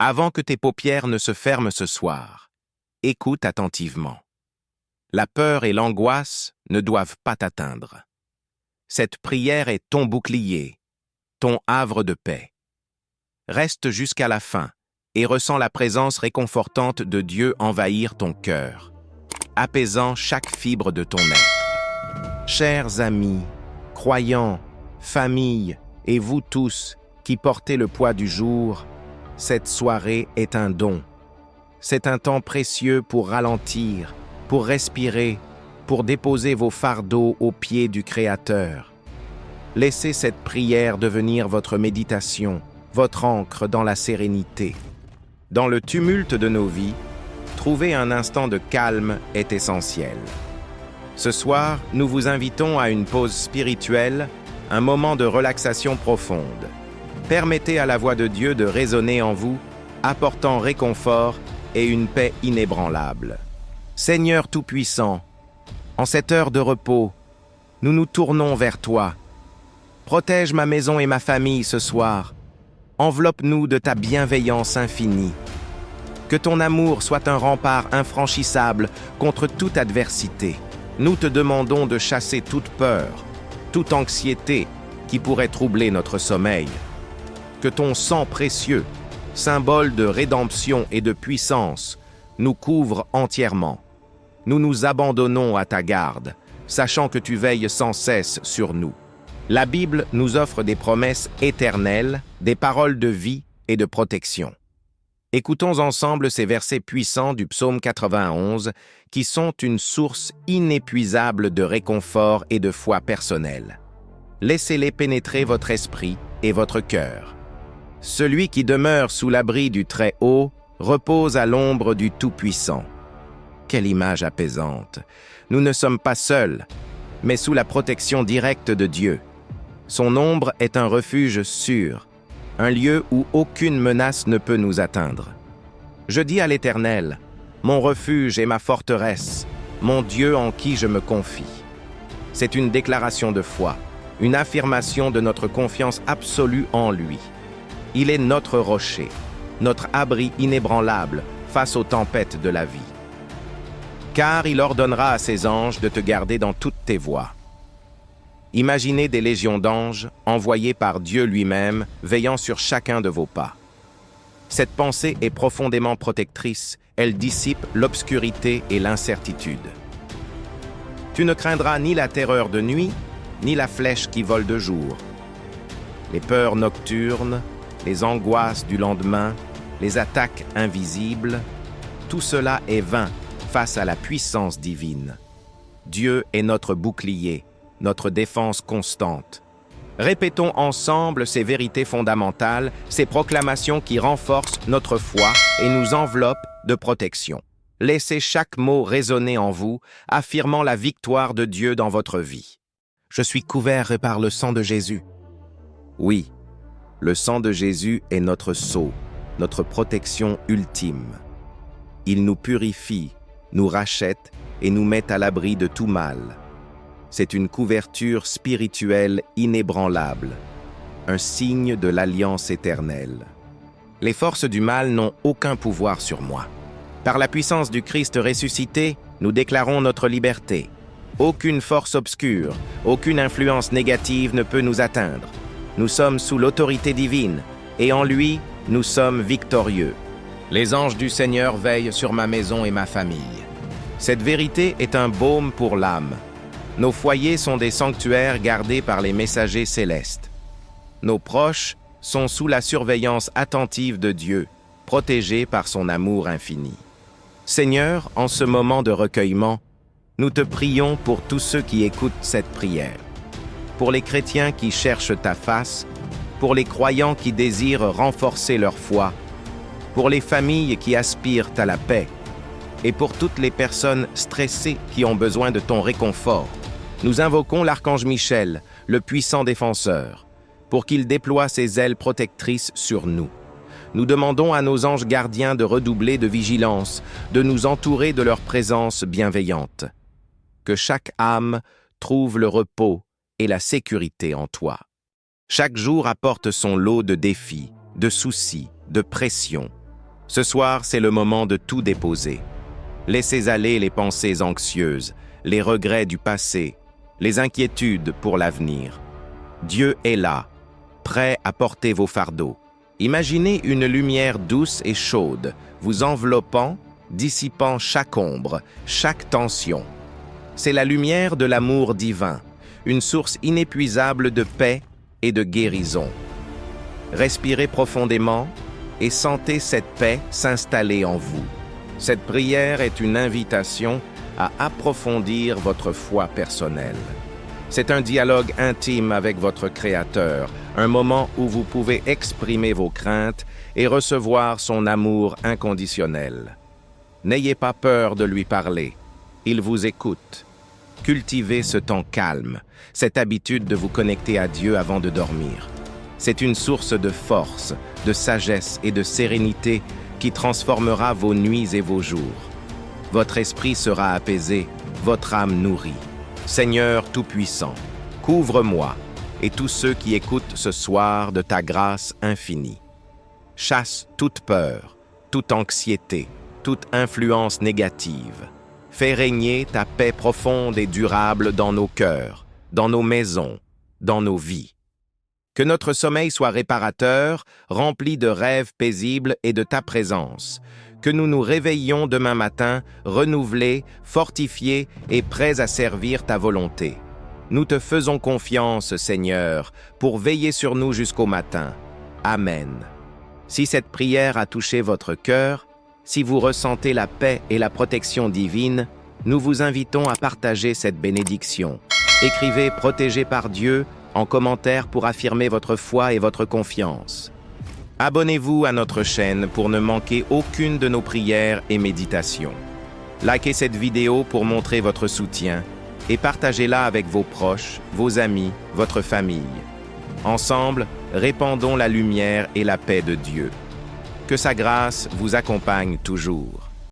Avant que tes paupières ne se ferment ce soir, écoute attentivement. La peur et l'angoisse ne doivent pas t'atteindre. Cette prière est ton bouclier, ton havre de paix. Reste jusqu'à la fin et ressens la présence réconfortante de Dieu envahir ton cœur, apaisant chaque fibre de ton être. Chers amis, croyants, famille et vous tous qui portez le poids du jour, cette soirée est un don. C'est un temps précieux pour ralentir, pour respirer, pour déposer vos fardeaux aux pieds du Créateur. Laissez cette prière devenir votre méditation, votre ancre dans la sérénité. Dans le tumulte de nos vies, trouver un instant de calme est essentiel. Ce soir, nous vous invitons à une pause spirituelle, un moment de relaxation profonde. Permettez à la voix de Dieu de résonner en vous, apportant réconfort et une paix inébranlable. Seigneur Tout-Puissant, en cette heure de repos, nous nous tournons vers toi. Protège ma maison et ma famille ce soir. Enveloppe-nous de ta bienveillance infinie. Que ton amour soit un rempart infranchissable contre toute adversité. Nous te demandons de chasser toute peur, toute anxiété qui pourrait troubler notre sommeil. Que ton sang précieux, symbole de rédemption et de puissance, nous couvre entièrement. Nous nous abandonnons à ta garde, sachant que tu veilles sans cesse sur nous. La Bible nous offre des promesses éternelles, des paroles de vie et de protection. Écoutons ensemble ces versets puissants du psaume 91 qui sont une source inépuisable de réconfort et de foi personnelle. Laissez-les pénétrer votre esprit et votre cœur. Celui qui demeure sous l'abri du Très-Haut repose à l'ombre du Tout-Puissant. Quelle image apaisante! Nous ne sommes pas seuls, mais sous la protection directe de Dieu. Son ombre est un refuge sûr, un lieu où aucune menace ne peut nous atteindre. Je dis à l'Éternel, mon refuge et ma forteresse, mon Dieu en qui je me confie. C'est une déclaration de foi, une affirmation de notre confiance absolue en lui. Il est notre rocher, notre abri inébranlable face aux tempêtes de la vie. Car il ordonnera à ses anges de te garder dans toutes tes voies. Imaginez des légions d'anges envoyés par Dieu lui-même, veillant sur chacun de vos pas. Cette pensée est profondément protectrice, elle dissipe l'obscurité et l'incertitude. Tu ne craindras ni la terreur de nuit, ni la flèche qui vole de jour. Les peurs nocturnes, les angoisses du lendemain, les attaques invisibles, tout cela est vain face à la puissance divine. Dieu est notre bouclier, notre défense constante. Répétons ensemble ces vérités fondamentales, ces proclamations qui renforcent notre foi et nous enveloppent de protection. Laissez chaque mot résonner en vous, affirmant la victoire de Dieu dans votre vie. Je suis couvert par le sang de Jésus. Oui, le sang de Jésus est notre sceau, notre protection ultime. Il nous purifie, nous rachète et nous met à l'abri de tout mal. C'est une couverture spirituelle inébranlable, un signe de l'alliance éternelle. Les forces du mal n'ont aucun pouvoir sur moi. Par la puissance du Christ ressuscité, nous déclarons notre liberté. Aucune force obscure, aucune influence négative ne peut nous atteindre. Nous sommes sous l'autorité divine, et en lui, nous sommes victorieux. Les anges du Seigneur veillent sur ma maison et ma famille. Cette vérité est un baume pour l'âme. Nos foyers sont des sanctuaires gardés par les messagers célestes. Nos proches sont sous la surveillance attentive de Dieu, protégés par son amour infini. Seigneur, en ce moment de recueillement, nous te prions pour tous ceux qui écoutent cette prière. Pour les chrétiens qui cherchent ta face, pour les croyants qui désirent renforcer leur foi, pour les familles qui aspirent à la paix, et pour toutes les personnes stressées qui ont besoin de ton réconfort. Nous invoquons l'archange Michel, le puissant défenseur, pour qu'il déploie ses ailes protectrices sur nous. Nous demandons à nos anges gardiens de redoubler de vigilance, de nous entourer de leur présence bienveillante. Que chaque âme trouve le repos et la sécurité en toi. Chaque jour apporte son lot de défis, de soucis, de pressions. Ce soir, c'est le moment de tout déposer. Laissez aller les pensées anxieuses, les regrets du passé, les inquiétudes pour l'avenir. Dieu est là, prêt à porter vos fardeaux. Imaginez une lumière douce et chaude, vous enveloppant, dissipant chaque ombre, chaque tension. C'est la lumière de l'amour divin, une source inépuisable de paix et de guérison. Respirez profondément et sentez cette paix s'installer en vous. Cette prière est une invitation à approfondir votre foi personnelle. C'est un dialogue intime avec votre Créateur, un moment où vous pouvez exprimer vos craintes et recevoir son amour inconditionnel. N'ayez pas peur de lui parler, il vous écoute. Cultivez ce temps calme, cette habitude de vous connecter à Dieu avant de dormir. C'est une source de force, de sagesse et de sérénité qui transformera vos nuits et vos jours. Votre esprit sera apaisé, votre âme nourrie. Seigneur Tout-Puissant, couvre-moi et tous ceux qui écoutent ce soir de ta grâce infinie. Chasse toute peur, toute anxiété, toute influence négative. Fais régner ta paix profonde et durable dans nos cœurs, dans nos maisons, dans nos vies. Que notre sommeil soit réparateur, rempli de rêves paisibles et de ta présence. Que nous nous réveillions demain matin, renouvelés, fortifiés et prêts à servir ta volonté. Nous te faisons confiance, Seigneur, pour veiller sur nous jusqu'au matin. Amen. Si cette prière a touché votre cœur, si vous ressentez la paix et la protection divine, nous vous invitons à partager cette bénédiction. Écrivez « Protégé par Dieu » en commentaire pour affirmer votre foi et votre confiance. Abonnez-vous à notre chaîne pour ne manquer aucune de nos prières et méditations. Likez cette vidéo pour montrer votre soutien et partagez-la avec vos proches, vos amis, votre famille. Ensemble, répandons la lumière et la paix de Dieu. Que sa grâce vous accompagne toujours.